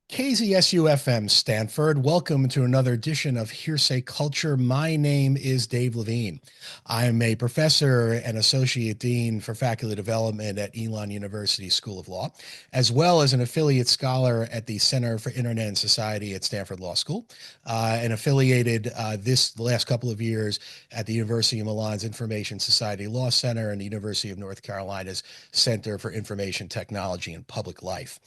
KZSU-FM Stanford, welcome to another edition of Hearsay Culture. My name is Dave Levine. I'm a professor and associate dean for faculty development at Elon University School of Law, as well as an affiliate scholar at the Center for Internet and Society at Stanford Law School, and affiliated the last couple of years at the University of Milan's Information Society Law Center and the University of North Carolina's Center for Information Technology and Public Life.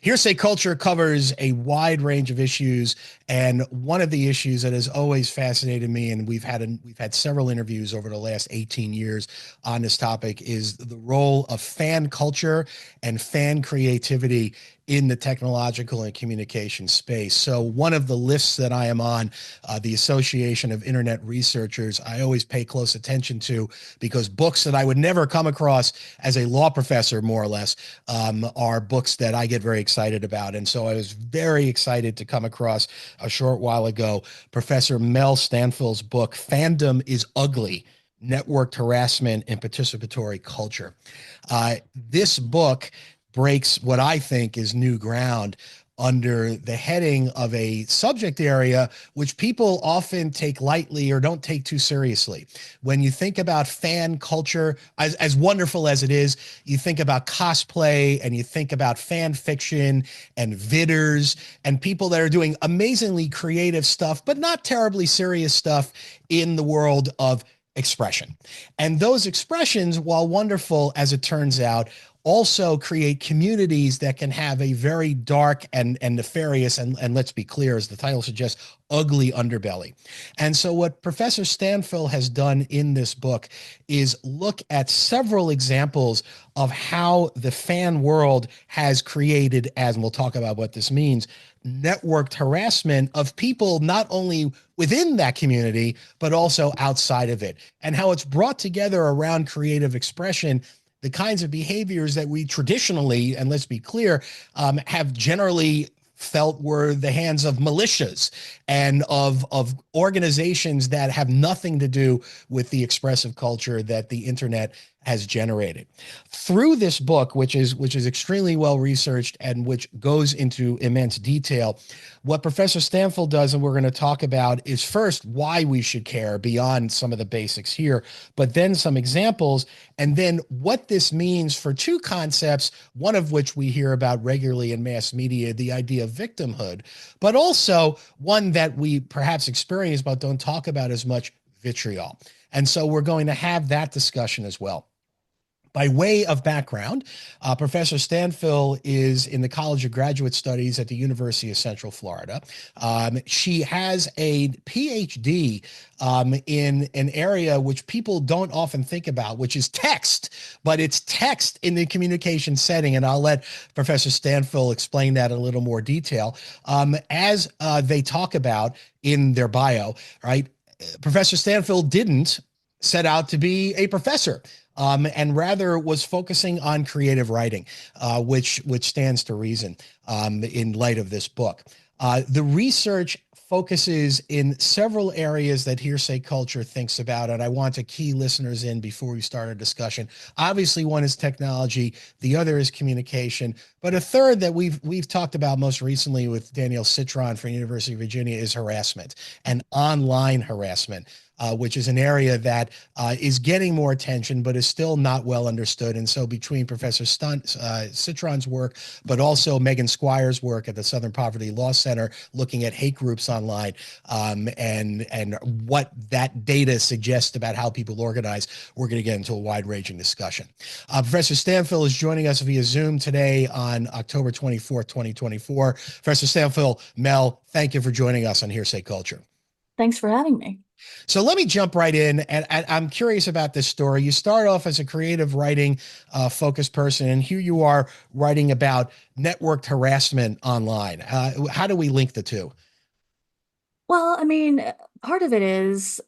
Hearsay Culture covers a wide range of issues, and one of the issues that has always fascinated me, and we've had several interviews over the last 18 years on this topic, is the role of fan culture and fan creativity in the technological and communication space. So one of the lists that I am on, the Association of Internet Researchers, I always pay close attention to, because books that I would never come across as a law professor, more or less, are books that I get very excited about. And so I was very excited to come across a short while ago Professor Mel Stanfill's book, Fandom is Ugly: Networked Harassment and Participatory Culture. This book breaks what I think is new ground under the heading of a subject area which people often take lightly or don't take too seriously. When you think about fan culture, as wonderful as it is, you think about cosplay and you think about fan fiction and vidders and people that are doing amazingly creative stuff, but not terribly serious stuff in the world of expression. And those expressions, while wonderful as it turns out, also create communities that can have a very dark and nefarious, and let's be clear, as the title suggests, ugly underbelly. And so what Professor Stanfill has done in this book is look at several examples of how the fan world has created, as we'll talk about what this means, networked harassment of people not only within that community, but also outside of it, and how it's brought together around creative expression the kinds of behaviors that we traditionally, and let's be clear, have generally felt were the hands of militias and of organizations that have nothing to do with the expressive culture that the internet has generated. Through this book, which is extremely well researched and which goes into immense detail, what Professor Stanfill does, and we're going to talk about, is first why we should care beyond some of the basics here, but then some examples, and then what this means for two concepts, one of which we hear about regularly in mass media, the idea of victimhood, but also one that we perhaps experience but don't talk about as much, vitriol. And so we're going to have that discussion as well. By way of background, Professor Stanfill is in the College of Graduate Studies at the University of Central Florida. She has a PhD in an area which people don't often think about, which is text, but it's text in the communication setting. And I'll let Professor Stanfill explain that in a little more detail. As they talk about in their bio, right? Professor Stanfill didn't set out to be a professor. And rather was focusing on creative writing, which stands to reason in light of this book. The research focuses in several areas that Hearsay Culture thinks about, and I want to key listeners in before we start our discussion. Obviously, one is technology, the other is communication, but a third that we've talked about most recently with Danielle Citron from University of Virginia is harassment and online harassment. Which is an area that is getting more attention, but is still not well understood. And so between Professor Citron's work, but also Megan Squire's work at the Southern Poverty Law Center, looking at hate groups online and what that data suggests about how people organize, we're going to get into a wide-ranging discussion. Professor Stanfill is joining us via Zoom today on October 24th, 2024. Professor Stanfill, Mel, thank you for joining us on Hearsay Culture. Thanks for having me. So let me jump right in, and I'm curious about this story. You start off as a creative writing focused person, and here you are writing about networked harassment online. How do we link the two? Well, I mean, part of it is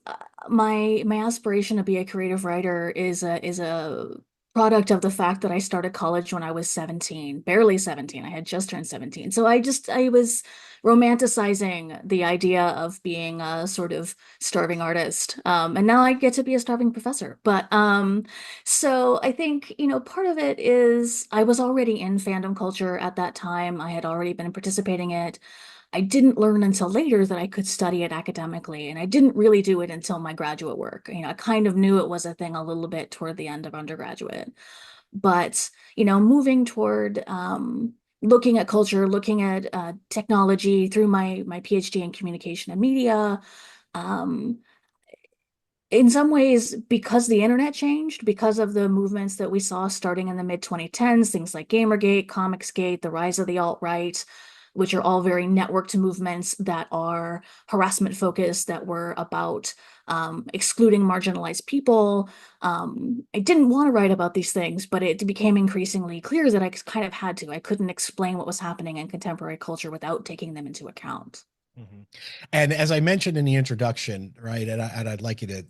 my aspiration to be a creative writer is a product of the fact that I started college when I was 17, barely 17. I had just turned 17. So I was romanticizing the idea of being a sort of starving artist. And now I get to be a starving professor. So I think, part of it is I was already in fandom culture at that time. I had already been participating in it. I didn't learn until later that I could study it academically, and I didn't really do it until my graduate work. I kind of knew it was a thing a little bit toward the end of undergraduate. But, moving toward looking at culture, looking at technology through my PhD in communication and media, um, in some ways, because the internet changed, because of the movements that we saw starting in the mid 2010s, things like Gamergate, Comicsgate, the rise of the alt-right, which are all very networked movements that are harassment focused, that were about excluding marginalized people. I didn't want to write about these things, but it became increasingly clear that I kind of had to. I couldn't explain what was happening in contemporary culture without taking them into account. Mhm. And as I mentioned in the introduction, right, and I'd like you to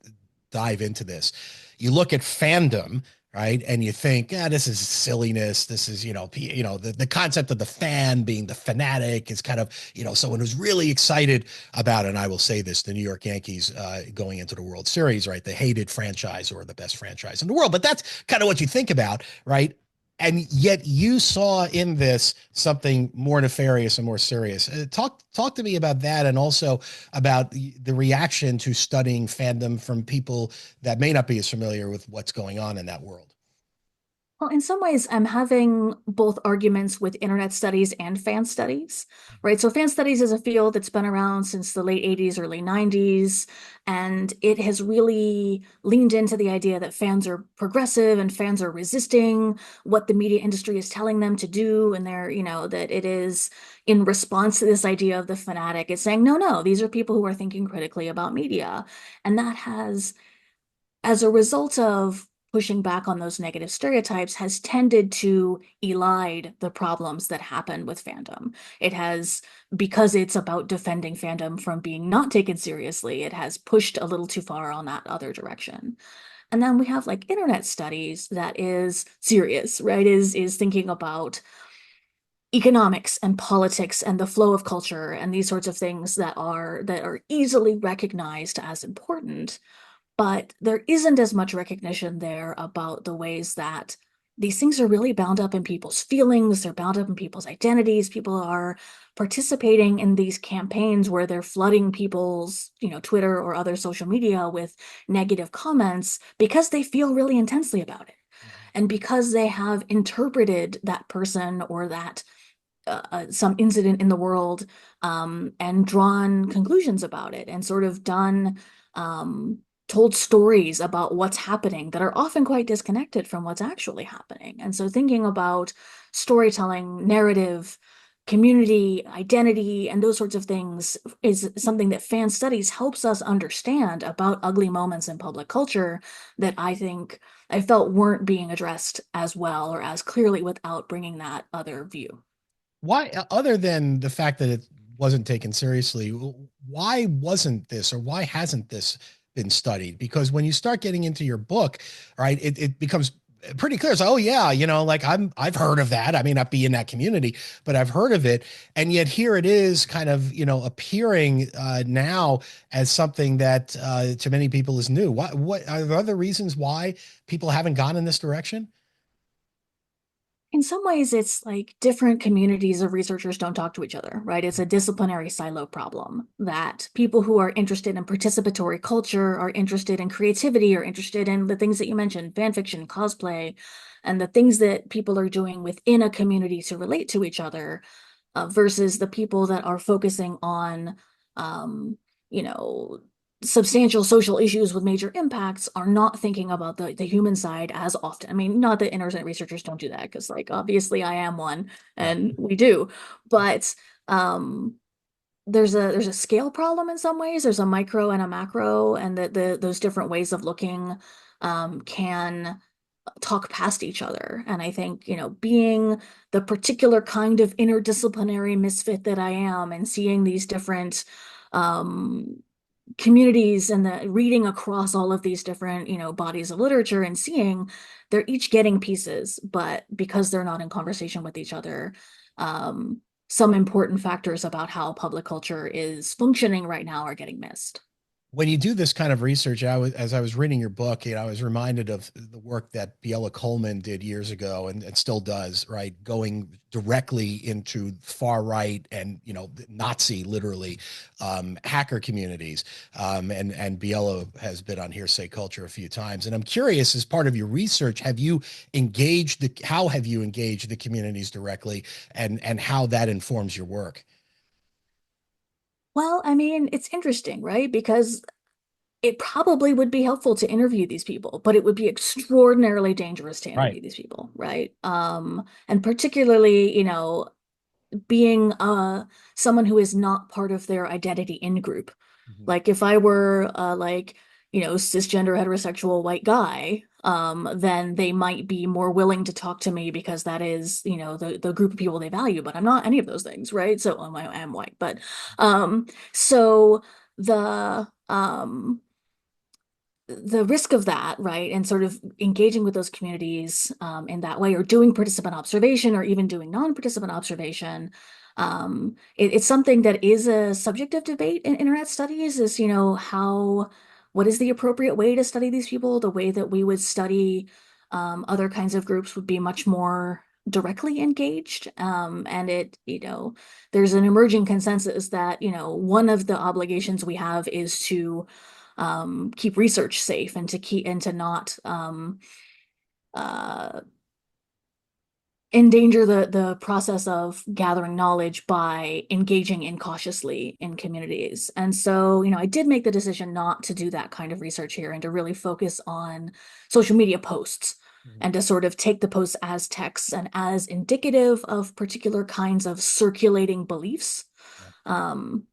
dive into this. You look at fandom, right, and you think, yeah, this is silliness. This is, the concept of the fan being the fanatic is kind of, someone who's really excited about, and I will say this, the New York Yankees going into the World Series, right, the hated franchise or the best franchise in the world. But that's kind of what you think about, right? And yet you saw in this something more nefarious and more serious. Talk to me about that, and also about the reaction to studying fandom from people that may not be as familiar with what's going on in that world. Well, in some ways, I'm having both arguments with internet studies and fan studies, right? So, fan studies is a field that's been around since the late 80s, early 90s, and it has really leaned into the idea that fans are progressive and fans are resisting what the media industry is telling them to do. And that it is in response to this idea of the fanatic. It's saying, no, no, these are people who are thinking critically about media. And that has, as a result of pushing back on those negative stereotypes, has tended to elide the problems that happen with fandom. It has, because it's about defending fandom from being not taken seriously, it has pushed a little too far on that other direction. And then we have like internet studies that is serious, right? Is thinking about economics and politics and the flow of culture and these sorts of things that are easily recognized as important, but there isn't as much recognition there about the ways that these things are really bound up in people's feelings, they're bound up in people's identities. People are participating in these campaigns where they're flooding people's, Twitter or other social media with negative comments because they feel really intensely about it. And because they have interpreted that person or that some incident in the world, and drawn conclusions about it and sort of um, told stories about what's happening that are often quite disconnected from what's actually happening. And so thinking about storytelling, narrative, community, identity, and those sorts of things is something that fan studies helps us understand about ugly moments in public culture that I think I felt weren't being addressed as well or as clearly without bringing that other view. Why, other than the fact that it wasn't taken seriously, why wasn't this, or why hasn't this been studied? Because when you start getting into your book, right, it becomes pretty clear. So, oh yeah, like I've heard of that. I may not be in that community, but I've heard of it. And yet here it is kind of, appearing now as something that to many people is new. What are there other reasons why people haven't gone in this direction? In some ways, it's like different communities of researchers don't talk to each other, right? It's a disciplinary silo problem that people who are interested in participatory culture, are interested in creativity, are interested in the things that you mentioned, fan fiction, cosplay, and the things that people are doing within a community to relate to each other, versus the people that are focusing on, um, you know, substantial social issues with major impacts are not thinking about the human side as often. I mean, not that internet researchers don't do that, because like obviously I am one Yeah. and we do, but there's a scale problem in some ways. There's a micro and a macro, and the those different ways of looking can talk past each other. And I think, being the particular kind of interdisciplinary misfit that I am and seeing these different um, communities and the reading across all of these different, bodies of literature and seeing they're each getting pieces, but because they're not in conversation with each other, um, some important factors about how public culture is functioning right now are getting missed. When you do this kind of research, as I was reading your book, I was reminded of the work that Biela Coleman did years ago and still does, right? Going directly into far right and, Nazi, literally, hacker communities. And Biela has been on Hearsay Culture a few times. And I'm curious, as part of your research, how have you engaged the communities directly, and how that informs your work? Well, I mean, it's interesting, right? Because it probably would be helpful to interview these people, but it would be extraordinarily dangerous to Right. interview these people, right? And particularly, being someone who is not part of their identity in group. Mhm. Like if I were like, cisgender heterosexual white guy, then they might be more willing to talk to me because that is, the group of people they value, but I'm not any of those things, right? So I am white, but so the risk of that, right, and sort of engaging with those communities in that way, or doing participant observation, or even doing non-participant observation, it's something that is a subject of debate in internet studies. Is what is the appropriate way to study these people? The way that we would study other kinds of groups would be much more directly engaged, and there's an emerging consensus that one of the obligations we have is to keep research safe and to not uh, endanger the process of gathering knowledge by engaging incautiously in communities. And so, I did make the decision not to do that kind of research here and to really focus on social media posts Mhm. and to sort of take the posts as texts and as indicative of particular kinds of circulating beliefs. Yeah. Um,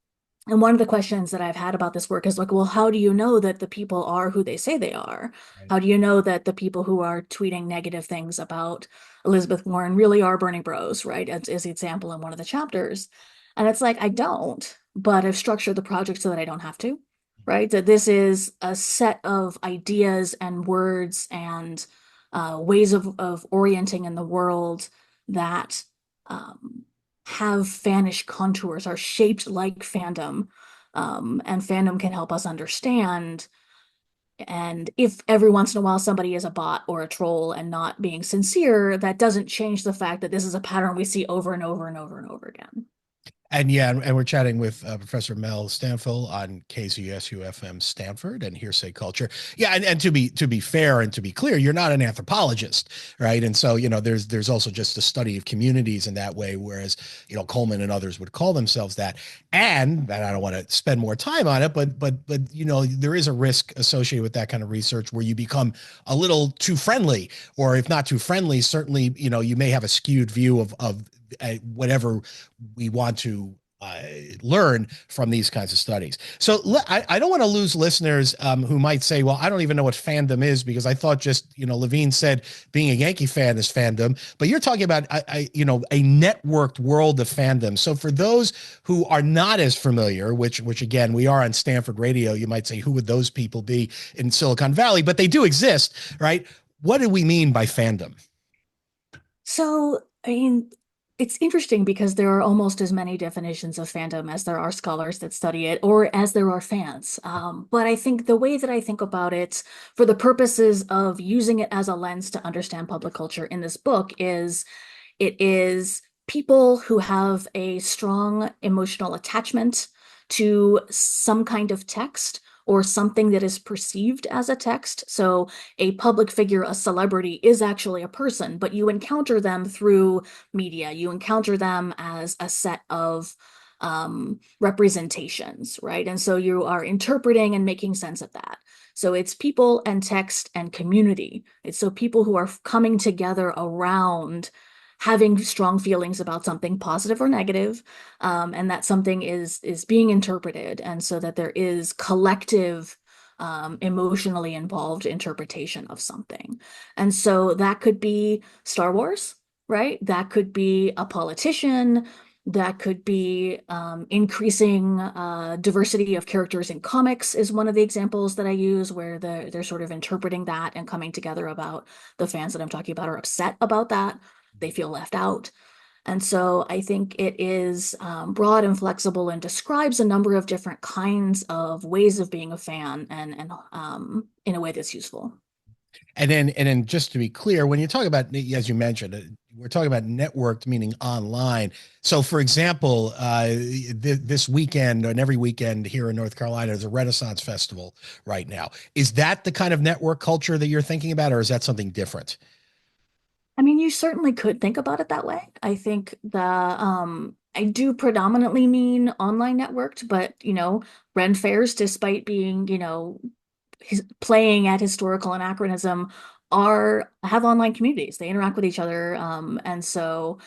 And one of the questions that I've had about this work is like, well, how do you know that the people are who they say they are? Right. How do you know that the people who are tweeting negative things about Elizabeth Warren really are Bernie bros, right? As the example in one of the chapters. And it's like, I don't, but I've structured the project so that I don't have to, right? That this is a set of ideas and words and ways of orienting in the world that um, have fanish contours, are shaped like fandom, and fandom can help us understand. And if every once in a while somebody is a bot or a troll and not being sincere, that doesn't change the fact that this is a pattern we see over and over and over and over again. And yeah, and we're chatting with Professor Mel Stanfill on KZSU-FM Stanford and Hearsay Culture. Yeah, and to be fair and to be clear, you're not an anthropologist, right? And so there's also just a study of communities in that way, whereas Coleman and others would call themselves that. And I don't want to spend more time on it, but there is a risk associated with that kind of research where you become a little too friendly, or if not too friendly, certainly you may have a skewed view of whatever we want to learn from these kinds of studies. So I don't want to lose listeners who might say, well, I don't even know what fandom is, because I thought just, Levine said being a Yankee fan is fandom, but you're talking about, a networked world of fandom. So for those who are not as familiar, which again, we are on Stanford radio, you might say, who would those people be in Silicon Valley? But they do exist, right? What do we mean by fandom? So, I mean, it's interesting because there are almost as many definitions of fandom as there are scholars that study it, or as there are fans. But I think the way that I think about it, for the purposes of using it as a lens to understand public culture in this book, is it is people who have a strong emotional attachment to some kind of text or something that is perceived as a text. So a public figure, a celebrity, is actually a person, but you encounter them through media. You encounter them as a set of representations, right? And so you are interpreting and making sense of that. So it's people and text and community. It's so people who are coming together around having strong feelings about something positive or negative, and that something is being interpreted, and so that there is collective emotionally involved interpretation of something. And so that could be Star Wars, right? That could be a politician. That could be increasing diversity of characters in comics is one of the examples that I use where they're sort of interpreting that and coming together about the fans that I'm talking about are upset about that. They feel left out. And so I think it is broad and flexible and describes a number of different kinds of ways of being a fan and in a way that's useful. And then just to be clear, when you talk about, as you mentioned, we're talking about networked, meaning online. So, for example, this weekend and every weekend here in North Carolina, there's a Renaissance Festival right now. Is that the kind of network culture that you're thinking about, or is that something different? I mean, you certainly could think about it that way. I think I do predominantly mean online networked, but Ren fairs, despite being, playing at historical anachronism, are have online communities. They interact with each other, and so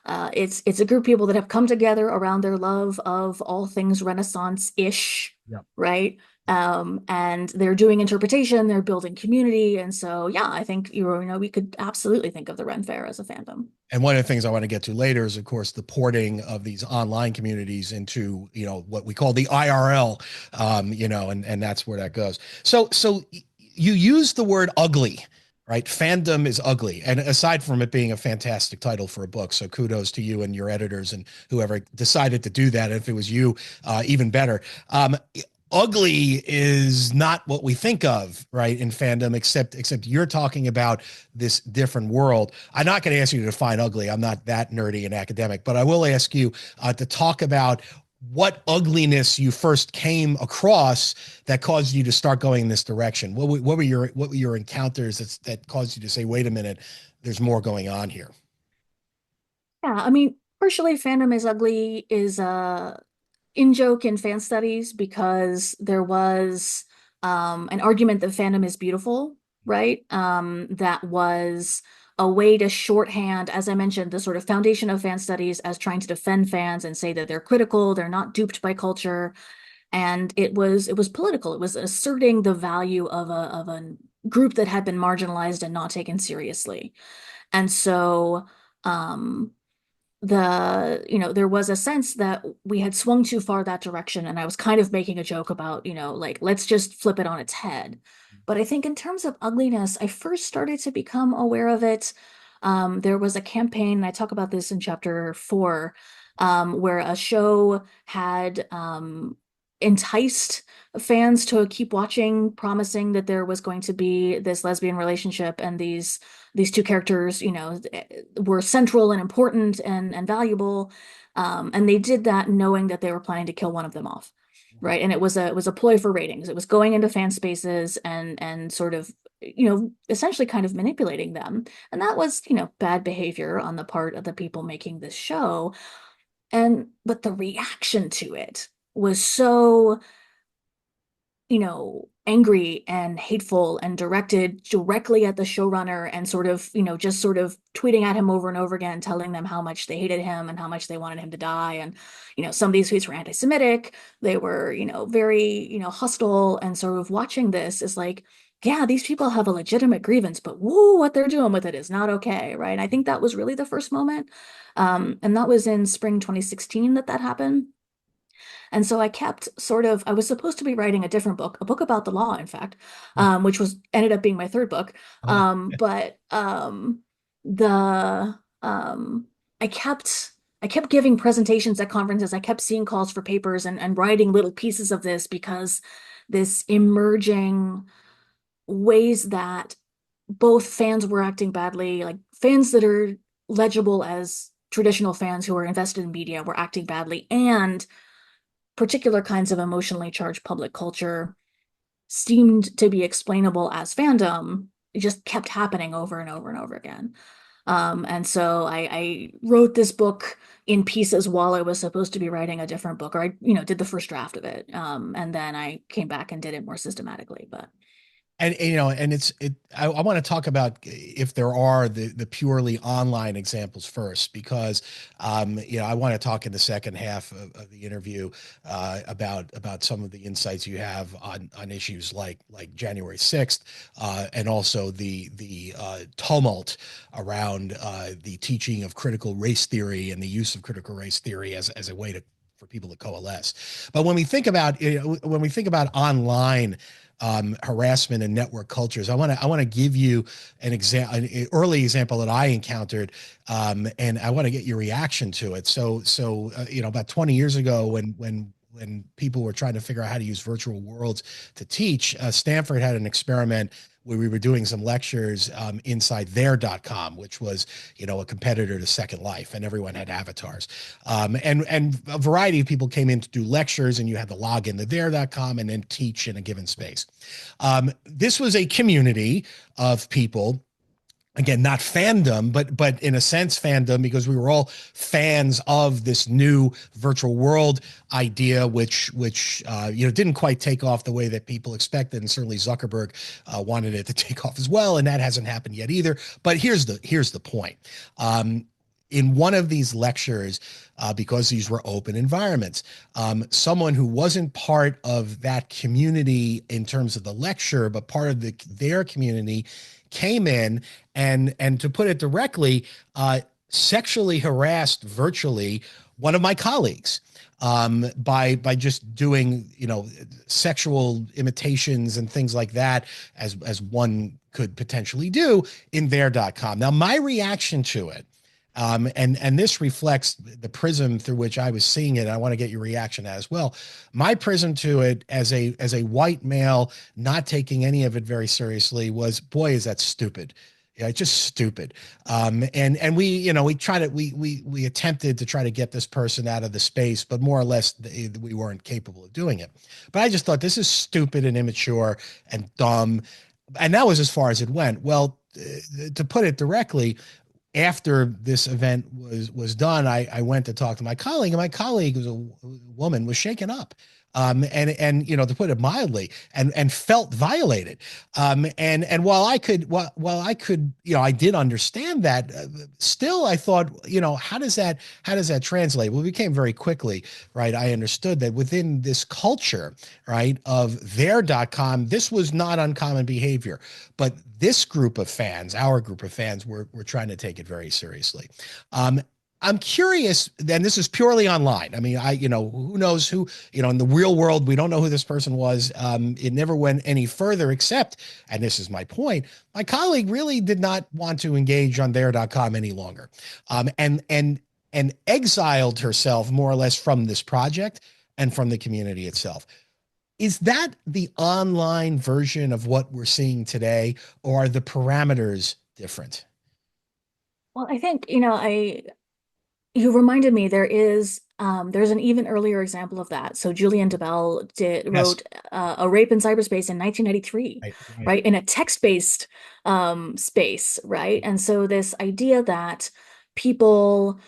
it's a group of people that have come together around their love of all things Renaissance-ish, Yeah. right? And they're doing interpretation, they're building community, and so yeah, I think we could absolutely think of the Ren Fair as a fandom. And one of the things I want to get to later is, of course, the porting of these online communities into, what we call the IRL, and that's where that goes. So you use the word ugly, right? Fandom is ugly. And aside from it being a fantastic title for a book, so kudos to you and your editors and whoever decided to do that. If it was you, even better. Ugly is not what we think of, right, in fandom, except you're talking about this different world. I'm not going to ask you to define ugly. I'm not that nerdy and academic, but I will ask you to talk about what ugliness you first came across that caused you to start going in this direction. What were your encounters that caused you to say, wait a minute, there's more going on here? Yeah, I mean, partially fandom is ugly is in joke in fan studies because there was an argument that fandom is beautiful, right? That was a way to shorthand, as I mentioned, the sort of foundation of fan studies as trying to defend fans and say that they're critical, they're not duped by culture. And it was political. It was asserting the value of a group that had been marginalized and not taken seriously. And so um there was a sense that we had swung too far that direction, and I was kind of making a joke about, like, let's just flip it on its head. But I think in terms of ugliness, I first started to become aware of it. There was a campaign, and I talk about this in chapter 4, where a show had enticed fans to keep watching, promising that there was going to be this lesbian relationship and these two characters, were central and important and valuable. And they did that knowing that they were planning to kill one of them off. Right. And it was a ploy for ratings. It was going into fan spaces and sort of, essentially kind of manipulating them. And that was, bad behavior on the part of the people making this show. But the reaction to it was so angry and hateful and directed directly at the showrunner and sort of, just sort of tweeting at him over and over again, telling them how much they hated him and how much they wanted him to die. And, some of these tweets were anti-Semitic. They were, very, hostile. And sort of watching this is like, yeah, these people have a legitimate grievance, but woo, what they're doing with it is not okay, right? And I think that was really the first moment. And that was in spring 2016 that happened. And so I was supposed to be writing a different book, a book about the law, in fact, which ended up being my third book. But the I kept giving presentations at conferences. I kept seeing calls for papers and writing little pieces of this because this emerging ways that both fans were acting badly, like fans that are legible as traditional fans who are invested in media were acting badly, and particular kinds of emotionally charged public culture seemed to be explainable as fandom. It just kept happening over and over and over again. And so I wrote this book in pieces while I was supposed to be writing a different book, or I, did the first draft of it. And then I came back and did it more systematically. But And I want to talk about if there are the purely online examples first, because I want to talk in the second half of the interview about some of the insights you have on issues like January 6th, and also the tumult around the teaching of critical race theory and the use of critical race theory as a way to for people to coalesce. But when we think about online harassment and network cultures, I want to give you an early example that I encountered, and I want to get your reaction to it. About 20 years ago, when people were trying to figure out how to use virtual worlds to teach, Stanford had an experiment where we were doing some lectures inside there.com, which was, a competitor to Second Life, and everyone had avatars. And a variety of people came in to do lectures, and you had to log into there.com and then teach in a given space. This was a community of people, again, not fandom, but in a sense fandom, because we were all fans of this new virtual world idea, which didn't quite take off the way that people expected, and certainly Zuckerberg wanted it to take off as well, and that hasn't happened yet either. But here's the point. In one of these lectures, because these were open environments, someone who wasn't part of that community in terms of the lecture, but part of their community, came in and to put it directly, sexually harassed virtually one of my colleagues, by just doing sexual imitations and things like that, as one could potentially do in there.com. Now, my reaction to it, and this reflects the prism through which I was seeing it. I want to get your reaction as well. My prism to it, as a white male, not taking any of it very seriously, was, boy, is that stupid. Yeah, just stupid. And we attempted to try to get this person out of the space, but more or less we weren't capable of doing it. But I just thought, this is stupid and immature and dumb, and that was as far as it went. Well, to put it directly, after this event was done, I went to talk to my colleague, and my colleague, who's a woman, was shaken up. And to put it mildly, and felt violated. And while I could, I did understand that, still I thought, how does that translate? Well, it became very quickly, right? I understood that within this culture, right, of there.com, this was not uncommon behavior, but this group of fans, our group of fans, were trying to take it very seriously. I'm curious, and this is purely online. I mean, who knows who, in the real world, we don't know who this person was. It never went any further, except, and this is my point, my colleague really did not want to engage on there.com any longer, and exiled herself more or less from this project and from the community itself. Is that the online version of what we're seeing today, or are the parameters different? Well, I think, you reminded me there's an even earlier example of that. So Julian DeBell Yes. wrote A Rape in Cyberspace in 1993, Right, right. right? In a text-based space, right? And so this idea that people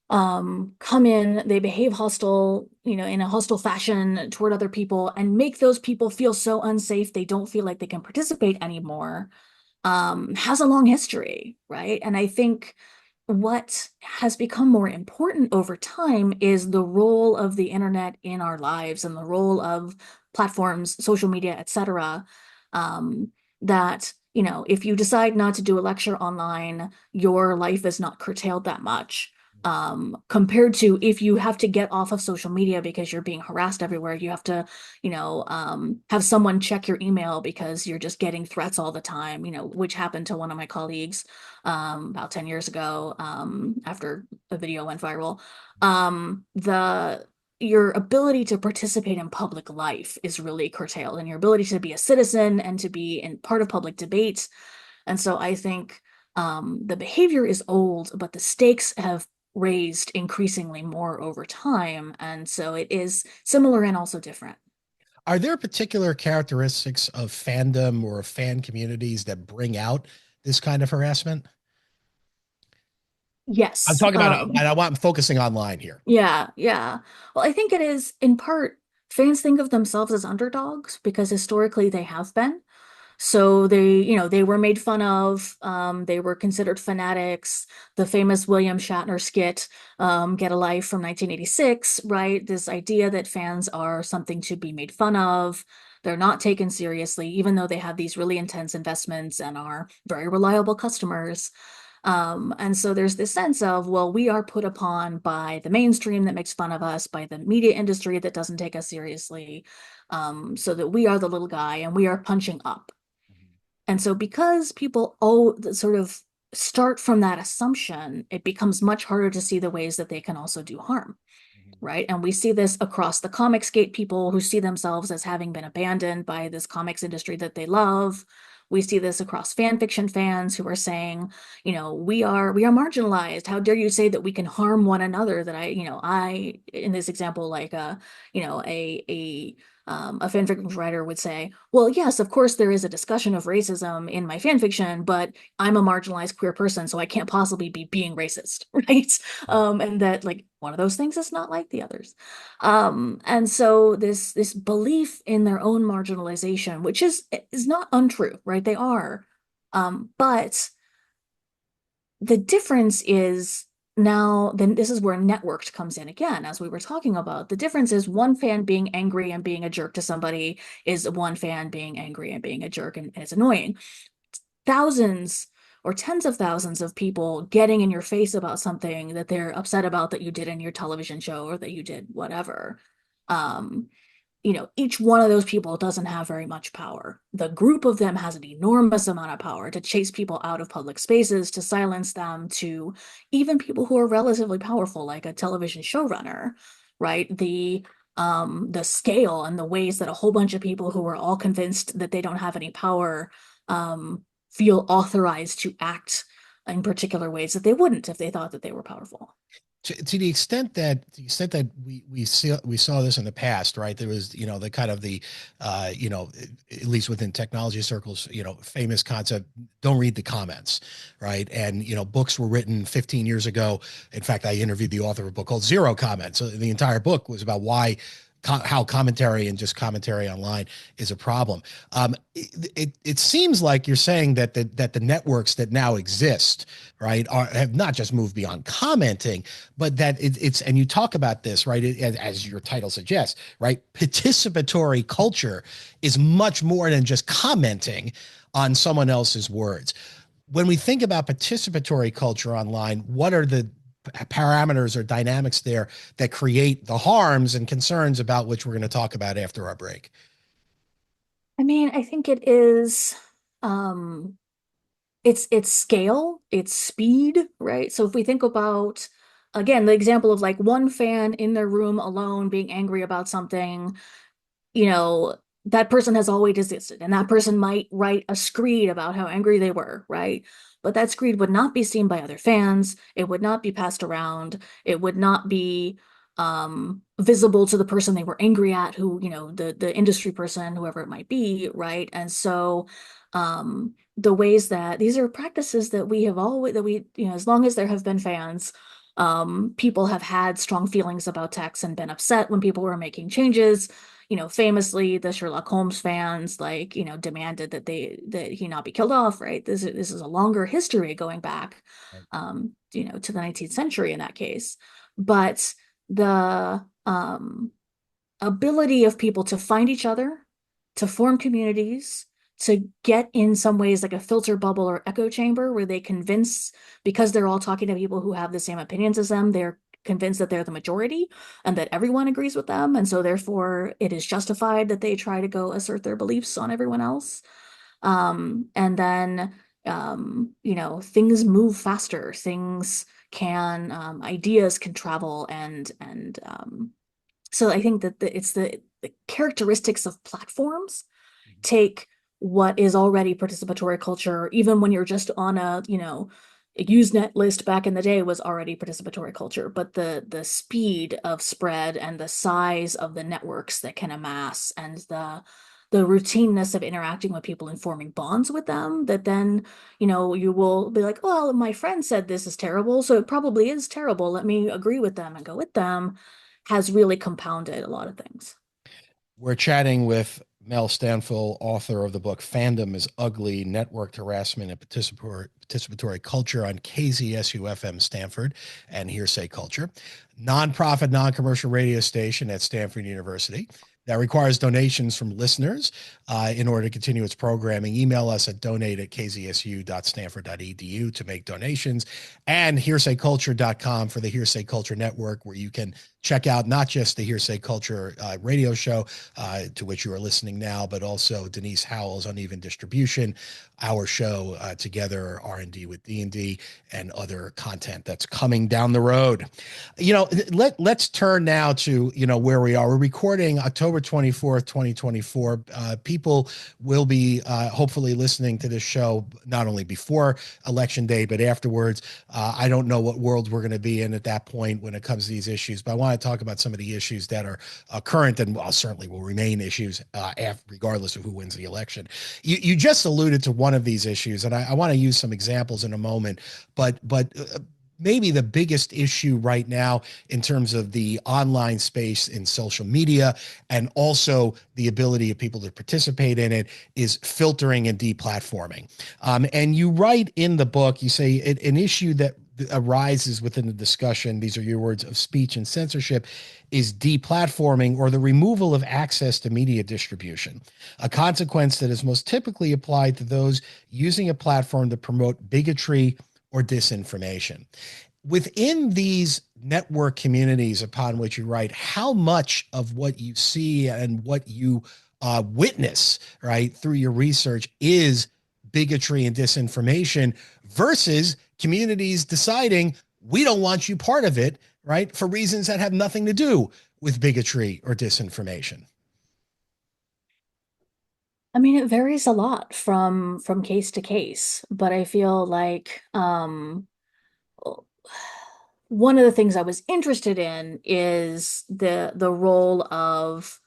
come in, they behave hostile, in a hostile fashion toward other people, and make those people feel so unsafe they don't feel like they can participate anymore, has a long history, right? And I think what has become more important over time is the role of the internet in our lives, and the role of platforms, social media, etc. That, if you decide not to do a lecture online, your life is not curtailed that much. Compared to if you have to get off of social media because you're being harassed everywhere, you have to, have someone check your email because you're just getting threats all the time, which happened to one of my colleagues about 10 years ago, after a video went viral. The Your ability to participate in public life is really curtailed, and your ability to be a citizen and to be in part of public debate. And so I think the behavior is old, but the stakes have raised increasingly more over time. And so it is similar and also different. Are there particular characteristics of fandom or fan communities that bring out this kind of harassment? I'm Yes. talking about, and I'm focusing online here. Yeah, yeah. Well, I think it is in part fans think of themselves as underdogs because historically they have been. So they were made fun of. They were considered fanatics. The famous William Shatner skit, Get a Life from 1986, right? This idea that fans are something to be made fun of. They're not taken seriously, even though they have these really intense investments and are very reliable customers. And so there's this sense of, well, we are put upon by the mainstream that makes fun of us, by the media industry that doesn't take us seriously, so that we are the little guy and we are punching up. And so because people sort of start from that assumption, it becomes much harder to see the ways that they can also do harm, right? And we see this across the Comicsgate people who see themselves as having been abandoned by this comics industry that they love. We see this across fan fiction fans who are saying, we are marginalized. How dare you say that we can harm one another? That I in this example, like a fan fiction writer would say, well, yes, of course there is a discussion of racism in my fan fiction, but I'm a marginalized queer person, so I can't possibly be being racist, right? And that like one of those things is not like the others. And so this belief in their own marginalization, which is not untrue, right? They are. But the difference is now, then this is where networked comes in again, as we were talking about. The difference is one fan being angry and being a jerk to somebody is one fan being angry and being a jerk, and it's annoying. Thousands or tens of thousands of people getting in your face about something that they're upset about that you did in your television show or that you did whatever. Um, each one of those people doesn't have very much power. The group of them has an enormous amount of power to chase people out of public spaces, to silence them, to even people who are relatively powerful, like a television showrunner, right? The scale and the ways that a whole bunch of people who are all convinced that they don't have any power feel authorized to act in particular ways that they wouldn't if they thought that they were powerful. To the extent that we saw this in the past, right? There was, the kind of the at least within technology circles, famous concept, don't read the comments, right? And books were written 15 years ago. In fact, I interviewed the author of a book called Zero Comments. So the entire book was about why how commentary and just commentary online is a problem. It seems like you're saying that the networks that now exist, right, have not just moved beyond commenting, but that it's and you talk about this, right, as your title suggests, right, participatory culture is much more than just commenting on someone else's words. When we think about participatory culture online, what are the parameters or dynamics there that create the harms and concerns about which we're going to talk about after our break? I mean, I think it is um it's scale, it's speed, right? So if we think about again the example of like one fan in their room alone being angry about something, you know, that person has always existed, and that person might write a screed about how angry they were, right? But that screed would not be seen by other fans. It would not be passed around. It would not be visible to the person they were angry at, who, the industry person, whoever it might be, right? And so the ways that these are practices that we have always that we, as long as there have been fans, people have had strong feelings about text and been upset when people were making changes. Famously, the Sherlock Holmes fans demanded that he not be killed off, right? This is a longer history going back, to the 19th century in that case. But the ability of people to find each other, to form communities, to get in some ways like a filter bubble or echo chamber where they convince, because they're all talking to people who have the same opinions as them, they're convinced that they're the majority and that everyone agrees with them. And so therefore it is justified that they try to go assert their beliefs on everyone else. And then things move faster. Ideas can travel and so I think that it's the characteristics of platforms take what is already participatory culture, even when you're just on a Usenet list back in the day was already participatory culture, but the speed of spread and the size of the networks that can amass and the routineness of interacting with people and forming bonds with them, that then, you will be like, well, my friend said this is terrible, so it probably is terrible. Let me agree with them and go with them, has really compounded a lot of things. We're chatting with Mel Stanfill, author of the book Fandom is Ugly, Networked Harassment and Participatory Culture on KZSU-FM Stanford and Hearsay Culture, nonprofit, non-commercial radio station at Stanford University that requires donations from listeners in order to continue its programming. Email us at donate@kzsu.stanford.edu to make donations, and hearsayculture.com for the Hearsay Culture Network, where you can check out not just the Hearsay Culture radio show to which you are listening now, but also Denise Howell's Uneven Distribution, our show together, R&D with D&D, and other content that's coming down the road. Let's turn now to where we are. We're recording October 24th, 2024. People will be hopefully listening to this show not only before election day but afterwards. I don't know what world we're going to be in at that point when it comes to these issues, but I want to talk about some of the issues that are current and certainly will remain issues regardless of who wins the election. You just alluded to one of these issues, and I want to use some examples in a moment, but maybe the biggest issue right now in terms of the online space in social media and also the ability of people to participate in it is filtering and deplatforming. And you write in the book, you say an issue that arises within the discussion, these are your words, of speech and censorship, is deplatforming, or the removal of access to media distribution, a consequence that is most typically applied to those using a platform to promote bigotry or disinformation. Within these network communities upon which you write, how much of what you see and what you witness, right, through your research is bigotry and disinformation versus communities deciding we don't want you part of it, right, for reasons that have nothing to do with bigotry or disinformation? I mean, it varies a lot from case to case, but I feel like one of the things I was interested in is the role of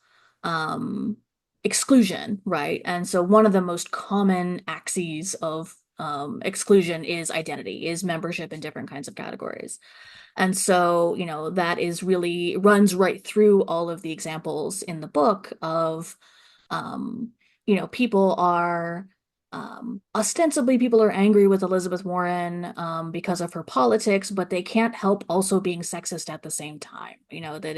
um, exclusion, right? And so one of the most common axes of exclusion is identity, is membership in different kinds of categories. And so, that is really runs right through all of the examples in the book of, um, people are ostensibly people are angry with Elizabeth Warren because of her politics, but they can't help also being sexist at the same time. That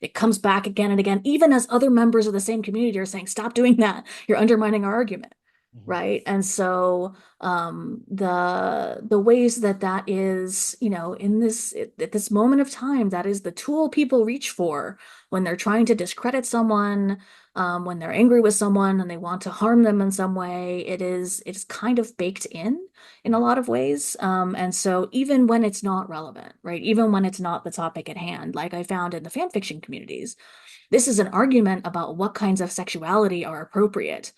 it comes back again and again, even as other members of the same community are saying, "Stop doing that. You're undermining our argument." Mm-hmm. Right. And so the ways that is, in this at this moment of time, that is the tool people reach for when they're trying to discredit someone, when they're angry with someone and they want to harm them in some way. It's kind of baked in a lot of ways. And so even when it's not relevant, right, even when it's not the topic at hand, like I found in the fan fiction communities, this is an argument about what kinds of sexuality are appropriate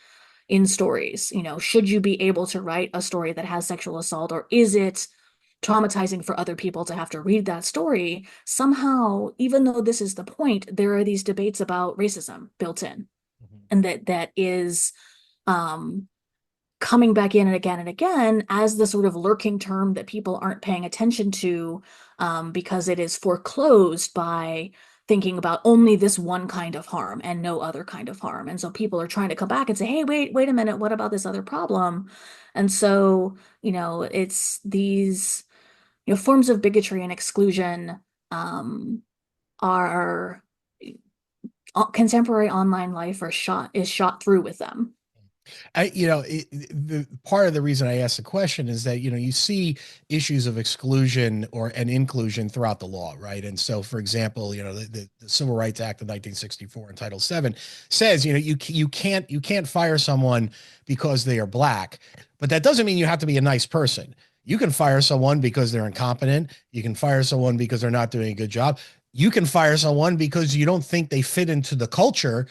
in stories. Should you be able to write a story that has sexual assault, or is it traumatizing for other people to have to read that story? Somehow, even though this is the point, there are these debates about racism built in, Mm-hmm. and that is coming back in and again as the sort of lurking term that people aren't paying attention to, because it is foreclosed by thinking about only this one kind of harm and no other kind of harm. And so people are trying to come back and say, hey, wait a minute, what about this other problem? And so, it's these, forms of bigotry and exclusion are contemporary online life is shot through with them. The part of the reason I asked the question is that, you see issues of exclusion and inclusion throughout the law, right? And so, for example, the Civil Rights Act of 1964 in Title VII says, you can't fire someone because they are black, but that doesn't mean you have to be a nice person. You can fire someone because they're incompetent. You can fire someone because they're not doing a good job. You can fire someone because you don't think they fit into the culture,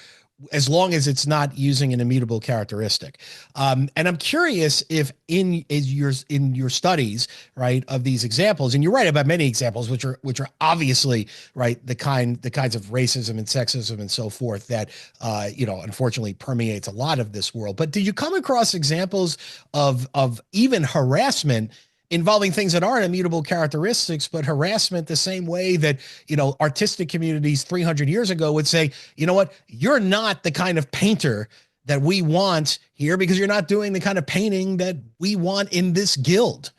as long as it's not using an immutable characteristic. And I'm curious if in your studies, right, of these examples, and you're right about many examples, which are obviously, right, the kinds of racism and sexism and so forth that unfortunately permeates a lot of this world. But did you come across examples of even harassment involving things that aren't immutable characteristics, but harassment the same way that, artistic communities 300 years ago would say, you know what, you're not the kind of painter that we want here because you're not doing the kind of painting that we want in this guild.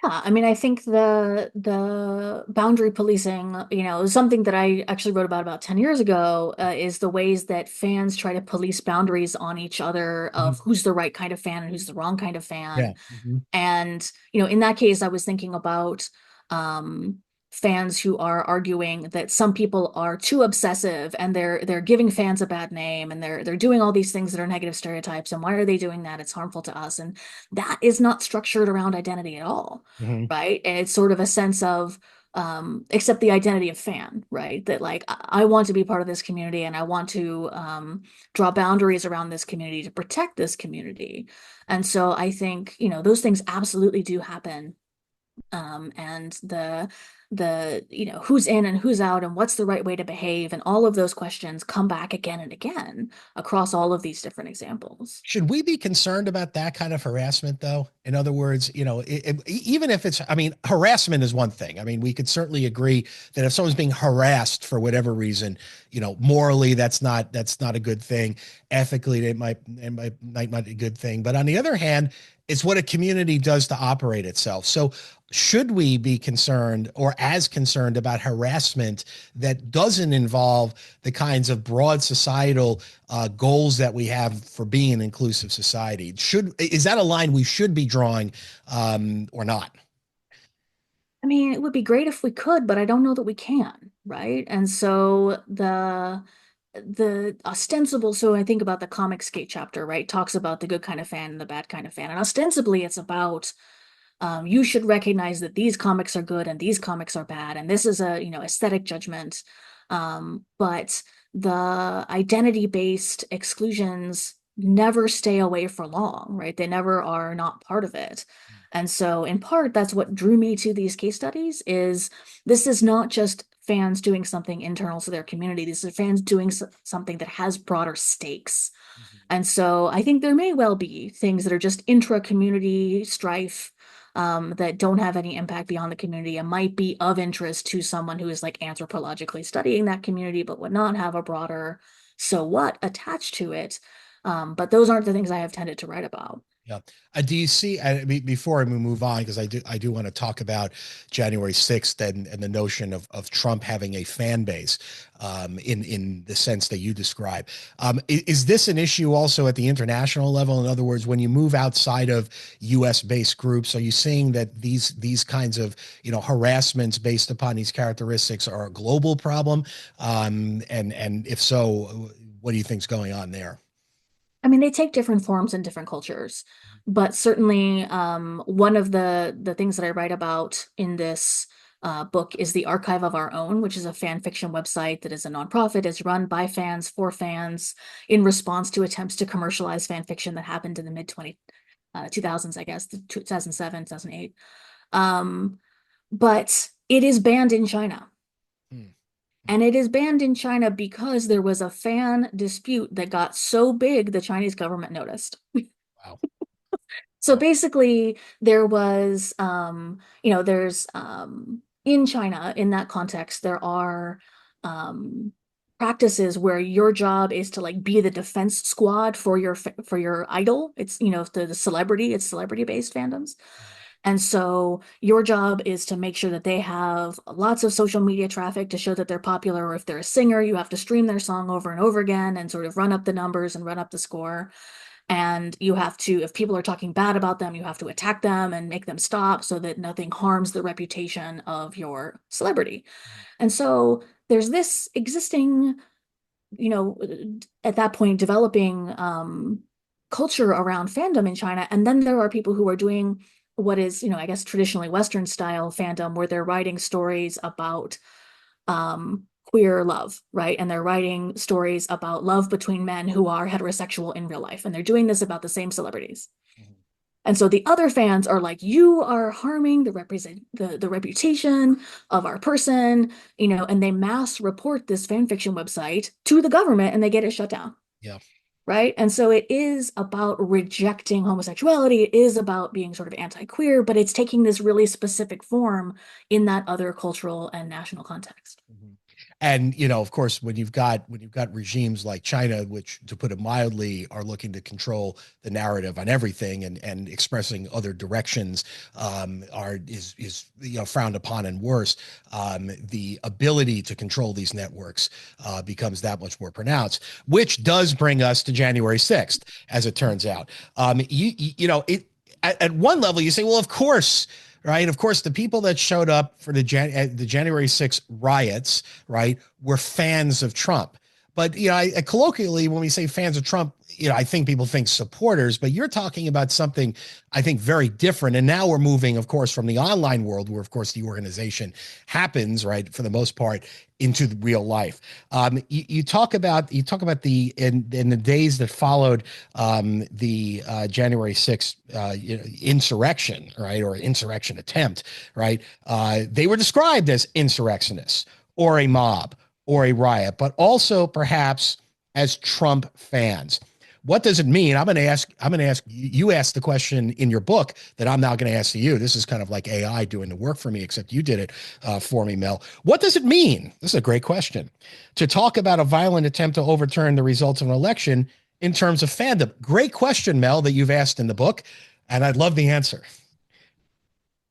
Yeah, I mean, I think the boundary policing, something that I actually wrote about 10 years ago, is the ways that fans try to police boundaries on each other Mhm. of who's the right kind of fan and who's the wrong kind of Yeah. fan. Mhm. And, in that case, I was thinking about um, fans who are arguing that some people are too obsessive and they're giving fans a bad name and they're doing all these things that are negative stereotypes. And why are they doing that? It's harmful to us. And that is not structured around identity at all, Mhm. right? It's sort of a sense of except the identity of fan, right? That like I want to be part of this community and I want to draw boundaries around this community to protect this community. And so I think, those things absolutely do happen. And who's in and who's out and what's the right way to behave and all of those questions come back again and again across all of these different examples. Should we be concerned about that kind of harassment, though? In other words, even if it's, I mean, harassment is one thing. I mean, we could certainly agree that if someone's being harassed for whatever reason, morally, that's not a good thing. Ethically, it might be a good thing. But on the other hand, it's what a community does to operate itself. So, should we be concerned or as concerned about harassment that doesn't involve the kinds of broad societal goals that we have for being an inclusive society? Is that a line we should be drawing, or not? I mean, it would be great if we could, but I don't know that we can, right? And so the ostensible, so I think about the comic skate chapter, right? Talks about the good kind of fan and the bad kind of fan. And ostensibly it's about you should recognize that these comics are good and these comics are bad, and this is a aesthetic judgment. But the identity-based exclusions never stay away for long, right? They never are not part of it. And so in part, that's what drew me to these case studies is this is not just fans doing something internal to their community. These are fans doing something that has broader stakes. And so I think there may well be things that are just intra-community strife that don't have any impact beyond the community and might be of interest to someone who is like anthropologically studying that community, but would not have a broader so what attached to it. But those aren't the things I have tended to write about. Yeah. Do you see, before we move on, because I do want to talk about January 6th and the notion of Trump having a fan base, in the sense that you describe. Is this an issue also at the international level? In other words, when you move outside of US based groups, are you seeing that these kinds of, harassments based upon these characteristics are a global problem? And if so, what do you think's going on there? I mean, they take different forms in different cultures, but certainly one of the things that I write about in this book is the Archive of Our Own, which is a fan fiction website that is a nonprofit, is run by fans for fans in response to attempts to commercialize fan fiction that happened in the mid 2000s, I guess, 2007, 2008. But it is banned in China. Hmm. And it is banned in China because there was a fan dispute that got so big the Chinese government noticed. Wow. So basically, there was, there's in China, in that context, there are practices where your job is to like be the defense squad for your idol. It's, the celebrity, it's celebrity-based fandoms. And so your job is to make sure that they have lots of social media traffic to show that they're popular. Or if they're a singer, you have to stream their song over and over again and sort of run up the numbers and run up the score. And you have to, if people are talking bad about them, you have to attack them and make them stop so that nothing harms the reputation of your celebrity. And so there's this existing, you know, at that point, developing culture around fandom in China. And then there are people who are doing what is, I guess traditionally Western style fandom, where they're writing stories about queer love, right? And they're writing stories about love between men who are heterosexual in real life. And they're doing this about the same celebrities. And so the other fans are like, you are harming the reputation of our person, and they mass report this fan fiction website to the government and they get it shut down. Yeah. right? And so it is about rejecting homosexuality. It is about being sort of anti-queer, but it's taking this really specific form in that other cultural and national context. Mhm. And of course, when you've got regimes like China, which, to put it mildly, are looking to control the narrative on everything and expressing other directions, are is frowned upon and worse. The ability to control these networks becomes that much more pronounced, which does bring us to January 6th, as it turns out. It at one level you say, well, of course, right? Of course, the people that showed up for the January 6th riots, right, were fans of Trump. But colloquially, when we say fans of Trump, I think people think supporters. But you're talking about something, I think, very different. And now we're moving, of course, from the online world, where, of course, the organization happens, right, for the most part, into the real life. You talk about the in the days that followed the January 6th insurrection, right, or insurrection attempt, right? They were described as insurrectionists or a mob or a riot, but also perhaps as Trump fans. What does it mean? I'm going to ask you asked the question in your book that I'm now going to ask to you. This is kind of like AI doing the work for me, except you did it for me, Mel. What does it mean? This is a great question. To talk about a violent attempt to overturn the results of an election in terms of fandom. Great question, Mel, that you've asked in the book, and I'd love the answer.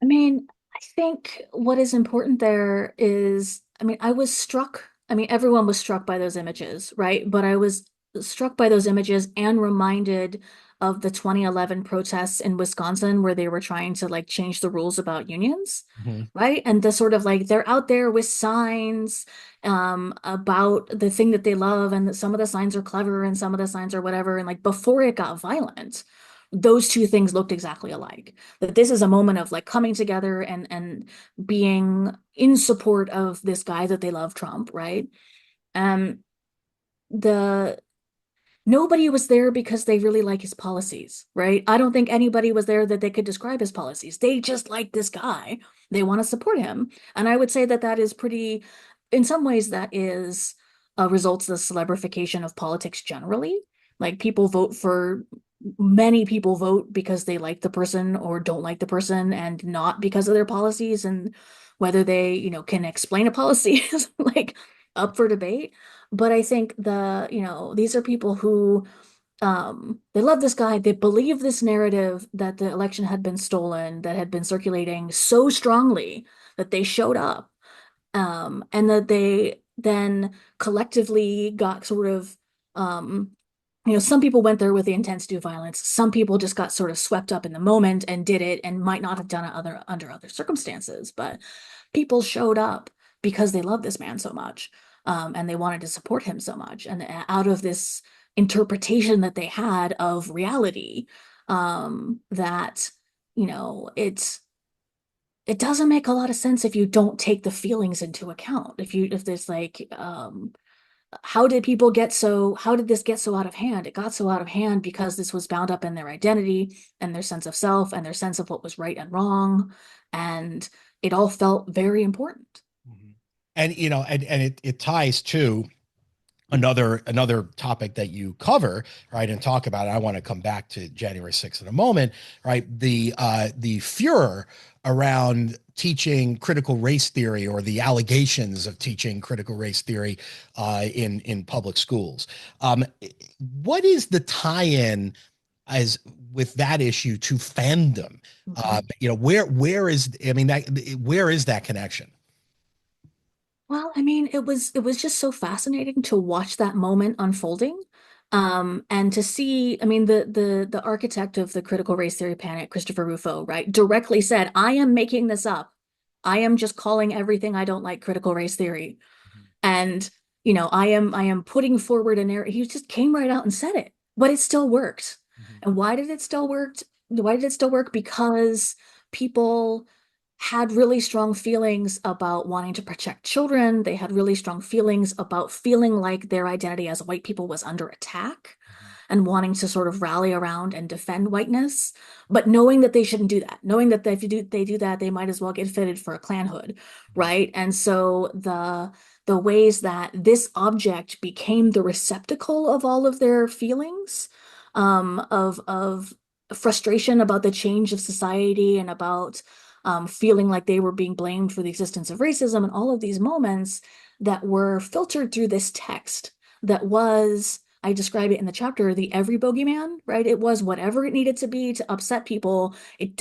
I mean, I think what is important there is, I mean, I was struck, I mean, everyone was struck by those images, right? But I was struck by those images and reminded of the 2011 protests in Wisconsin where they were trying to like change the rules about unions, Mm-hmm. right? And the sort of like they're out there with signs about the thing that they love, and that some of the signs are clever and some of the signs are whatever. And like before it got violent, those two things looked exactly alike. That this is a moment of like coming together and being in support of this guy that they love, Trump, right? Um, the Nobody was there because they really like his policies, right? I don't think anybody was there that they could describe his policies. They just like this guy. They want to support him. And I would say that that is pretty, in some ways, that is results the celebrification of politics generally. Like many people vote because they like the person or don't like the person and not because of their policies. And whether they, can explain a policy is like up for debate. But I think these are people who they love this guy. They believe this narrative that the election had been stolen, that had been circulating so strongly that they showed up. And that they then collectively got sort of some people went there with the intent to do violence. Some people just got sort of swept up in the moment and did it and might not have done it under other circumstances. But people showed up because they love this man so much, and they wanted to support him so much. And out of this interpretation that they had of reality, that, it doesn't make a lot of sense if you don't take the feelings into account. If there's like, how did this get so out of hand? It got so out of hand because this was bound up in their identity and their sense of self and their sense of what was right and wrong. And it all felt very important. Mhm. And it ties to another topic that you cover, right, and talk about it. I want to come back to January 6th in a moment, right? The furor around teaching critical race theory, or the allegations of teaching critical race theory in public schools. Um, what is the tie-in as with that issue to fandom? Mhm. Where is, I mean, where is that connection? Well, I mean, it was just so fascinating to watch that moment unfolding. And to see, I mean, the architect of the critical race theory panic, Christopher Rufo, right, directly said, I am making this up. I am just calling everything I don't like critical race theory. And, I am putting forward a narrative. He just came right out and said it, but it still worked. Mhm. And why did it still work? Why did it still work? Because people had really strong feelings about wanting to protect children. They had really strong feelings about feeling like their identity as white people was under attack. and wanting to sort of rally around and defend whiteness, but knowing that they shouldn't do that, knowing that if they do that, they might as well get fitted for a Klan hood, right? And so the ways that this object became the receptacle of all of their feelings, of frustration about the change of society and about feeling like they were being blamed for the existence of racism and all of these moments that were filtered through this text that was, I describe it in the chapter, the every bogeyman, right? It was whatever it needed to be to upset people. It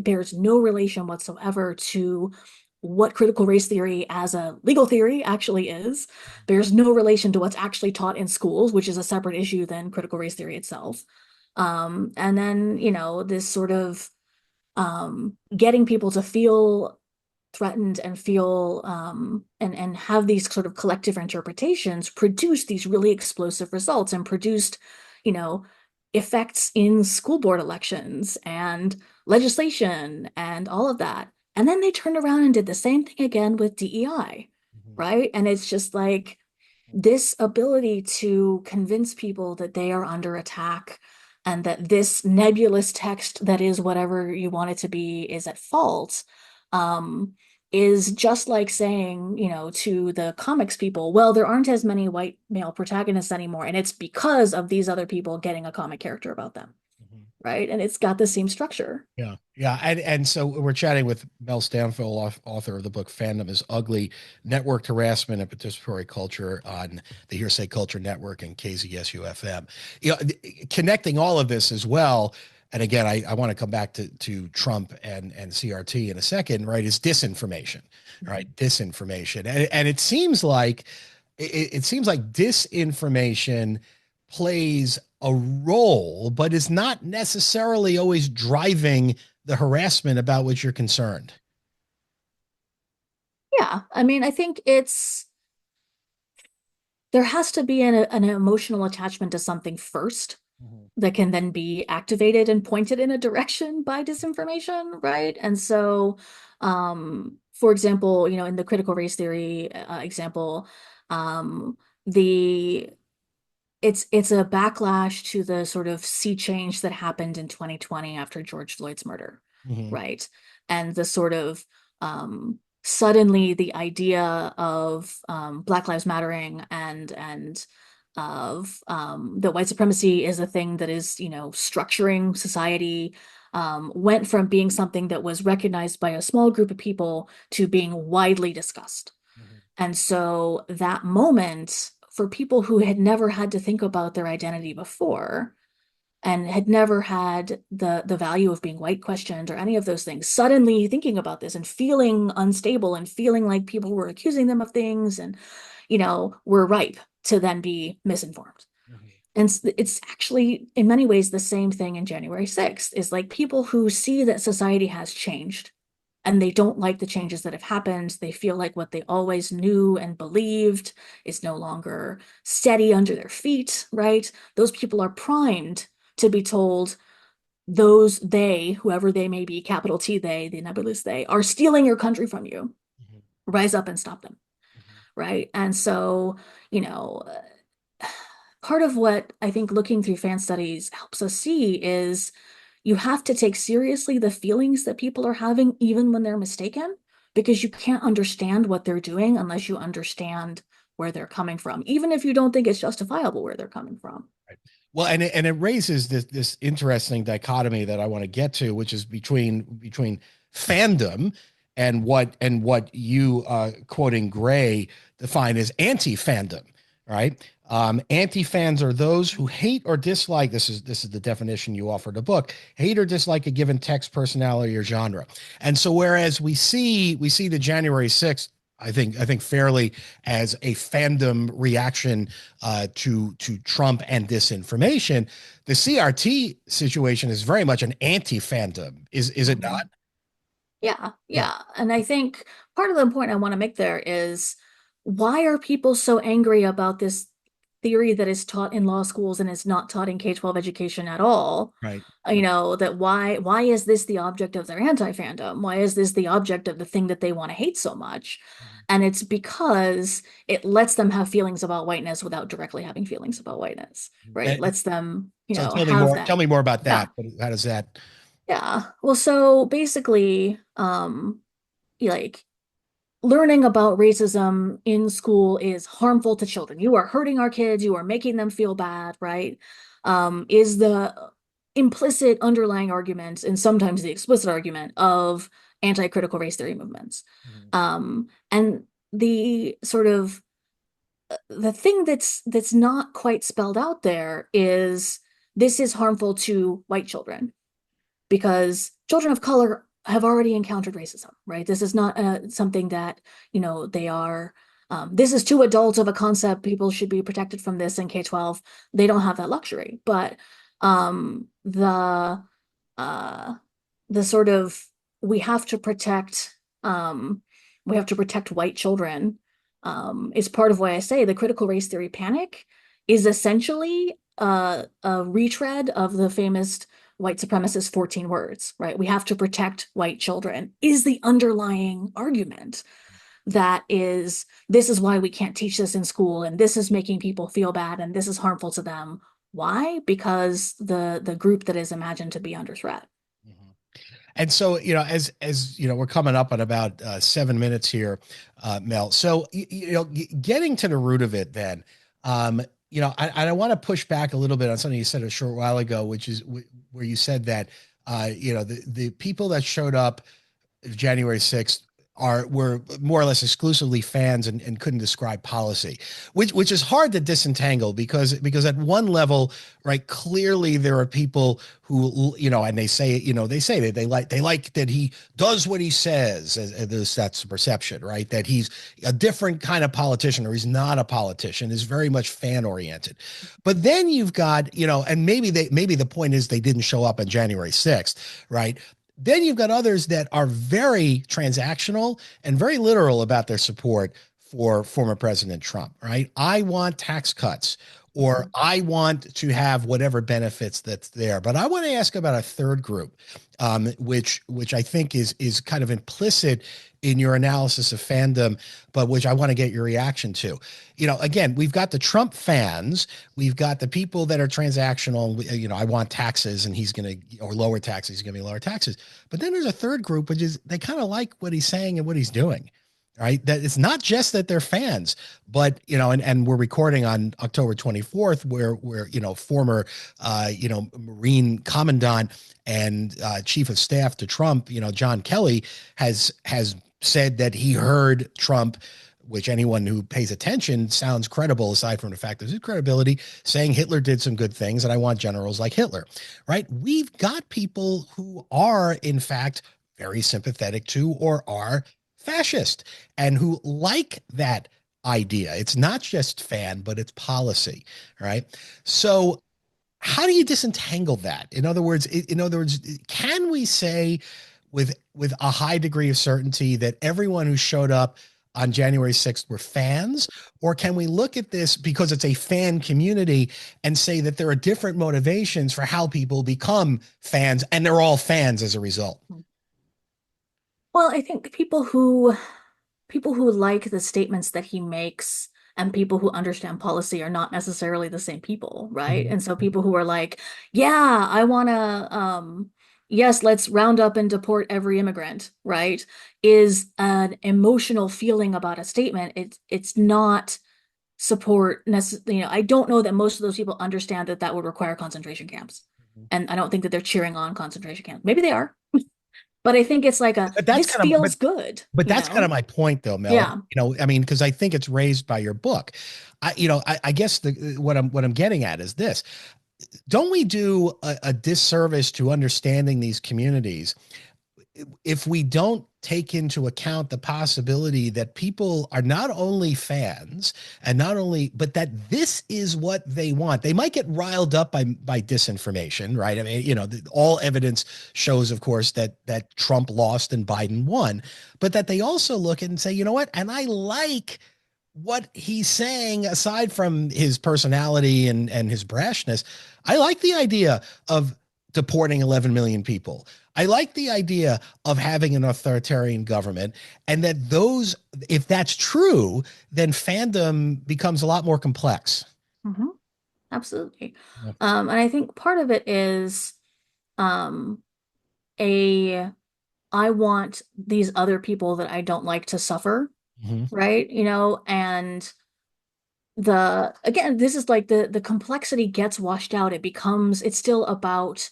bears no relation whatsoever to what critical race theory as a legal theory actually is. Bears no relation to what's actually taught in schools, which is a separate issue than critical race theory itself. And then, this sort of getting people to feel threatened and feel and have these sort of collective interpretations produced these really explosive results and produced, you know, effects in school board elections and legislation and all of that. And then they turned around and did the same thing again with DEI, Mhm. right? And it's just like this ability to convince people that they are under attack and that this nebulous text that is whatever you want it to be is at fault, um, is just like saying, to the comics people, well, there aren't as many white male protagonists anymore, and it's because of these other people getting a comic character about them, Mhm. right? And it's got the same structure. Yeah, yeah, and so we're chatting with Mel Stanfill, author of the book "Fandom is Ugly: Networked Harassment and Participatory Culture" on the Hearsay Culture Network and KZSU-FM. Connecting all of this as well. And again, I want to come back to Trump and CRT in a second. Right, is disinformation, right? Disinformation, and it seems like disinformation plays a role, but is not necessarily always driving the harassment about which you're concerned. Yeah, I mean, I think there has to be an emotional attachment to something first Mhm. that can then be activated and pointed in a direction by disinformation, right? And so, for example, in the critical race theory example, um, the it's a backlash to the sort of sea change that happened in 2020 after George Floyd's murder, Mhm. right? And the sort of suddenly the idea of Black Lives Mattering and of that white supremacy is a thing that is, structuring society, went from being something that was recognized by a small group of people to being widely discussed. Mhm. And so that moment for people who had never had to think about their identity before and had never had the value of being white questioned or any of those things, suddenly thinking about this and feeling unstable and feeling like people were accusing them of things and, were ripe to then be misinformed. Mhm. And it's actually, in many ways, the same thing in January 6th, is like people who see that society has changed and they don't like the changes that have happened. They feel like what they always knew and believed is no longer steady under their feet, right? Those people are primed to be told whoever they may be, capital T they, the nebulous they, are stealing your country from you. Mhm. Rise up and stop them, Mhm. right? And so, you know, part of what I think looking through fan studies helps us see is you have to take seriously the feelings that people are having, even when they're mistaken, because you can't understand what they're doing unless you understand where they're coming from, even if you don't think it's justifiable where they're coming from. Right. Well, and it raises this interesting dichotomy that I want to get to, which is between fandom and what you quoting Gray define as anti-fandom, right? Anti-fans are those who hate or dislike. This is the definition you offer in the book: hate or dislike a given text, personality, or genre. And so, whereas we see the January 6th, I think fairly, as a fandom reaction to Trump and disinformation. The CRT situation is very much an anti-fandom. Is it Mhm. not? Yeah, Yeah. yeah. And I think part of the point I want to make there is, why are people so angry about this theory that is taught in law schools and is not taught in K-12 education at all. Right. That why is this the object of their anti-fandom? Why is this the object of the thing that they want to hate so much? Mhm. And it's because it lets them have feelings about whiteness without directly having feelings about whiteness, right? It And lets them, so have tell that. me more about Yeah. that. How does that? Yeah. Well, so basically, like learning about racism in school is harmful to children. You are hurting our kids, you are making them feel bad, right? Is the implicit underlying argument and sometimes the explicit argument of anti-critical race theory movements. Mhm. And the sort of the thing that's not quite spelled out there is this is harmful to white children because children of color have already encountered racism, right? This is not something that, they are, this is too adult of a concept. People should be protected from this in K-12. They don't have that luxury. But um, the, uh, the sort of, we have to protect, um, we have to protect white children is part of why I say the critical race theory panic is essentially a retread of the famous white supremacist 14 words, right? We have to protect white children is the underlying argument that is, this is why we can't teach this in school, and this is making people feel bad, and this is harmful to them. Why? Because the group that is imagined to be under threat. Mhm. And so, as you know, we're coming up on about 7 minutes here, Mel. So, getting to the root of it, then, I want to push back a little bit on something you said a short while ago, which is where you said that, the people that showed up January 6th were more or less exclusively fans and couldn't describe policy, which is hard to disentangle because at one level, right, clearly there are people who, and they say that they like that he does what he says, as that's the perception, right, that he's a different kind of politician, or he's not a politician, is very much fan oriented. But then you've got, and maybe the point is they didn't show up on January 6th, right? Then you've got others that are very transactional and very literal about their support for former President Trump, right? I want tax cuts, or I want to have whatever benefits that's there. But I want to ask about a third group, which I think is kind of implicit in your analysis of fandom, but which I want to get your reaction to. Again, we've got the Trump fans, we've got the people that are transactional. I want taxes, and he's going to, or lower taxes, he's going to be lower taxes. But then there's a third group, which is they kind of like what he's saying and what he's doing. Right. That it's not just that they're fans, but, and we're recording on October 24th, where, former, Marine Commandant and Chief of Staff to Trump, John Kelly has said that he heard Trump, which anyone who pays attention sounds credible, aside from the fact of his credibility, saying Hitler did some good things and I want generals like Hitler, right? We've got people who are, in fact, very sympathetic to or are fascist and who like that idea. It's not just fan, but it's policy, right? So how do you disentangle that? In other words, can we say with a high degree of certainty that everyone who showed up on January 6th were fans? Or can we look at this because it's a fan community and say that there are different motivations for how people become fans, and they're all fans as a result? Well, I think people who like the statements that he makes and people who understand policy are not necessarily the same people, right? Mhm. And so people who are like, yeah, I want to yes, let's round up and deport every immigrant, right? Is an emotional feeling about a statement. It's not support necessarily, I don't know that most of those people understand that that would require concentration camps. And I don't think that they're cheering on concentration camps. Maybe they are, but I think it's like But that's this kind of feels good, but that's kind of my point, though, Mel. Yeah. I mean, because I think it's raised by your book. I guess what I'm getting at is this: don't we do a disservice to understanding these communities if we don't take into account the possibility that people are not only fans and not only, but that this is what they want? They might get riled up by disinformation, right? I mean, all evidence shows, of course, that Trump lost and Biden won, but that they also look and say, you know what? And I like what he's saying, aside from his personality and his brashness, I like the idea of deporting 11 million people. I like the idea of having an authoritarian government, and that those, if that's true, then fandom becomes a lot more complex. Hmm. Absolutely. Yeah. And I think part of it is um, a I want these other people that I don't like to suffer, Mhm. right? And the again, this is like the complexity gets washed out. It's still about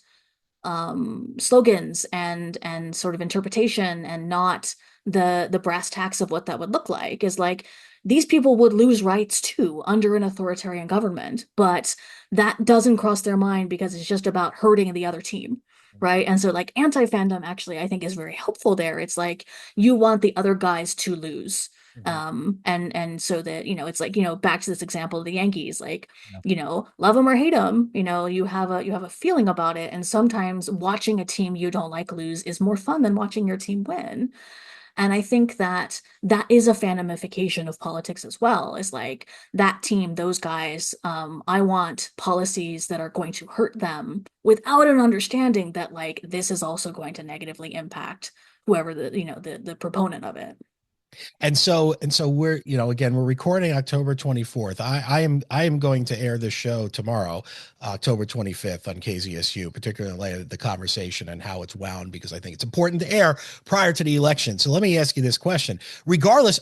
slogans and sort of interpretation, and not the brass tacks of what that would look like. Is like these people would lose rights too under an authoritarian government, but that doesn't cross their mind because it's just about hurting the other team. Right. And so like anti-fandom actually I think is very helpful there. It's like you want the other guys to lose. Mhm. And so that, it's like, back to this example of the Yankees, like, Yeah. love them or hate them, you have a feeling about it. And sometimes watching a team you don't like lose is more fun than watching your team win. And I think that that is a fandomification of politics as well. Is like that team, those guys, I want policies that are going to hurt them without an understanding that like this is also going to negatively impact whoever the proponent of it. And so we're, again, we're recording October 24th. I am going to air this show tomorrow, October 25th on KZSU, particularly in light of the conversation and how it's wound, because I think it's important to air prior to the election. So let me ask you this question: regardless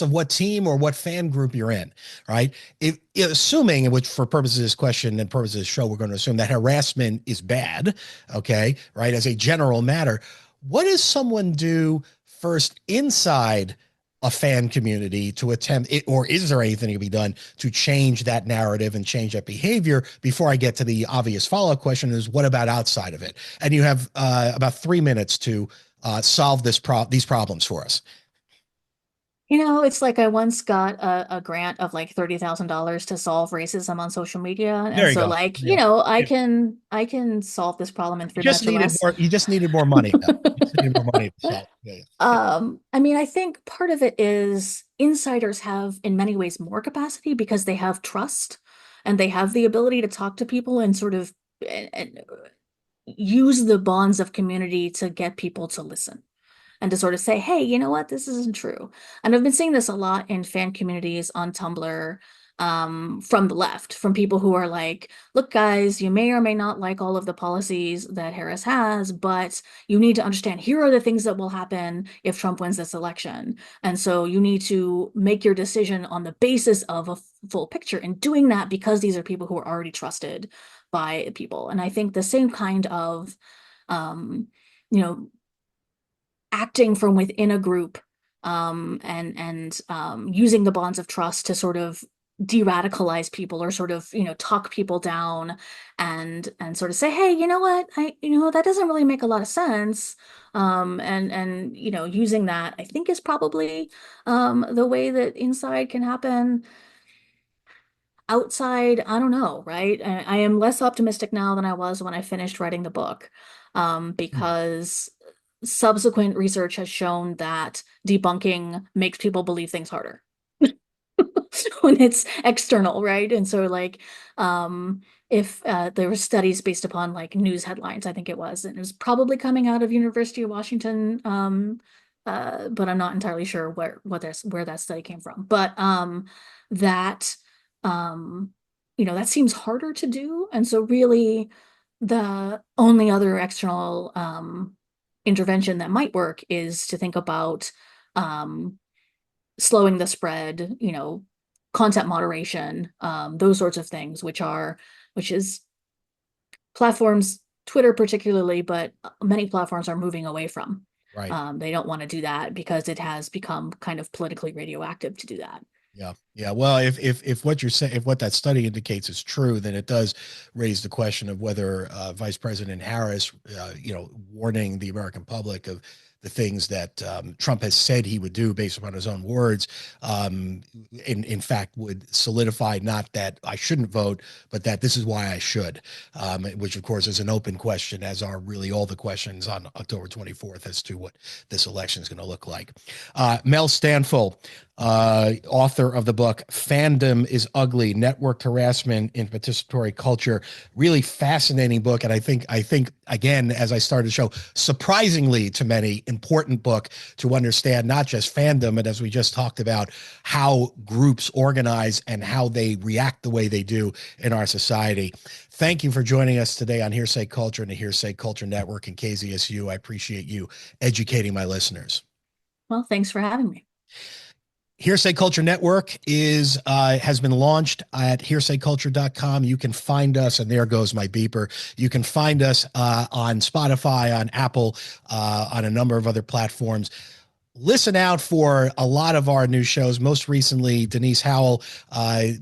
of what team or what fan group you're in, right? If assuming, which for purposes of this question and purposes of the show, we're going to assume that harassment is bad, okay, right? As a general matter, what does someone do first inside a fan community to attempt it, or is there anything to be done to change that narrative and change that behavior? Before I get to the obvious follow-up question, is what about outside of it? And you have about 3 minutes to solve these problems for us. It's like I once got a grant of like $30,000 to solve racism on social media. And There you so go. like, Yeah. I can solve this problem in three minutes or less. You just needed more money. Though. You just needed more money to solve. Yeah, yeah. I mean, I think part of it is insiders have in many ways more capacity because they have trust and they have the ability to talk to people and sort of and use the bonds of community to get people to listen and to sort of say, hey, you know what, this isn't true. And I've been seeing this a lot in fan communities on Tumblr, from the left, from people who are like, look, guys, you may or may not like all of the policies that Harris has, but you need to understand here are the things that will happen if Trump wins this election. And so you need to make your decision on the basis of a full picture. And doing that because these are people who are already trusted by people. And I think the same kind of, um, you know, acting from within a group, and using the bonds of trust to sort of de-radicalize people or sort of talk people down and sort of say, hey, you know what, that doesn't really make a lot of sense, and using that I think is probably the way that inside can happen. Outside, I don't know, right? I am less optimistic now than I was when I finished writing the book, because subsequent research has shown that debunking makes people believe things harder when it's external, right? And so, like, if there were studies based upon like news headlines, I think it was, and it was probably coming out of University of Washington, but I'm not entirely sure where that study came from. But that um, that seems harder to do, and so really, the only other external intervention that might work is to think about um, slowing the spread, content moderation, those sorts of things, which is platforms, Twitter particularly, but many platforms are moving away from. Right. They don't want to do that because it has become kind of politically radioactive to do that. Yeah, yeah. Well, if what you're saying, if what that study indicates is true, then it does raise the question of whether Vice President Harris, warning the American public of the things that Trump has said he would do based upon his own words, in fact, would solidify not that I shouldn't vote, but that this is why I should, which of course is an open question, as are really all the questions on October 24th as to what this election is going to look like. Mel Stanfill, author of the book Fandom is Ugly: Networked Harassment in Participatory Culture. Really fascinating book, and I think again, as I started the show, surprisingly to many, important book to understand not just fandom, but as we just talked about, how groups organize and how they react the way they do in our society. Thank you for joining us today on Hearsay Culture and the Hearsay Culture Network and KZSU. I appreciate you educating my listeners. Well, thanks for having me. Hearsay Culture Network is has been launched at hearsayculture.com. You can find us, and there goes my beeper. You can find us on Spotify, on Apple, on a number of other platforms. Listen out for a lot of our new shows. Most recently, Denise Howell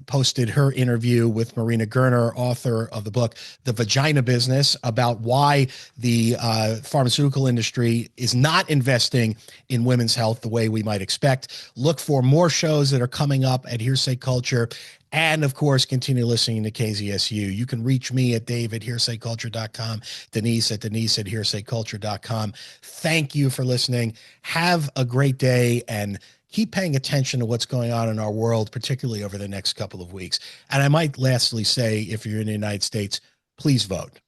posted her interview with Marina Gerner, author of the book The Vagina Business, about why the pharmaceutical industry is not investing in women's health the way we might expect. Look for more shows that are coming up at Hearsay Culture. And of course, continue listening to KZSU. You can reach me at dave@hearsayculture.com, Denise at hearsayculture.com. Thank you for listening. Have a great day and keep paying attention to what's going on in our world, particularly over the next couple of weeks. And I might lastly say, if you're in the United States, please vote.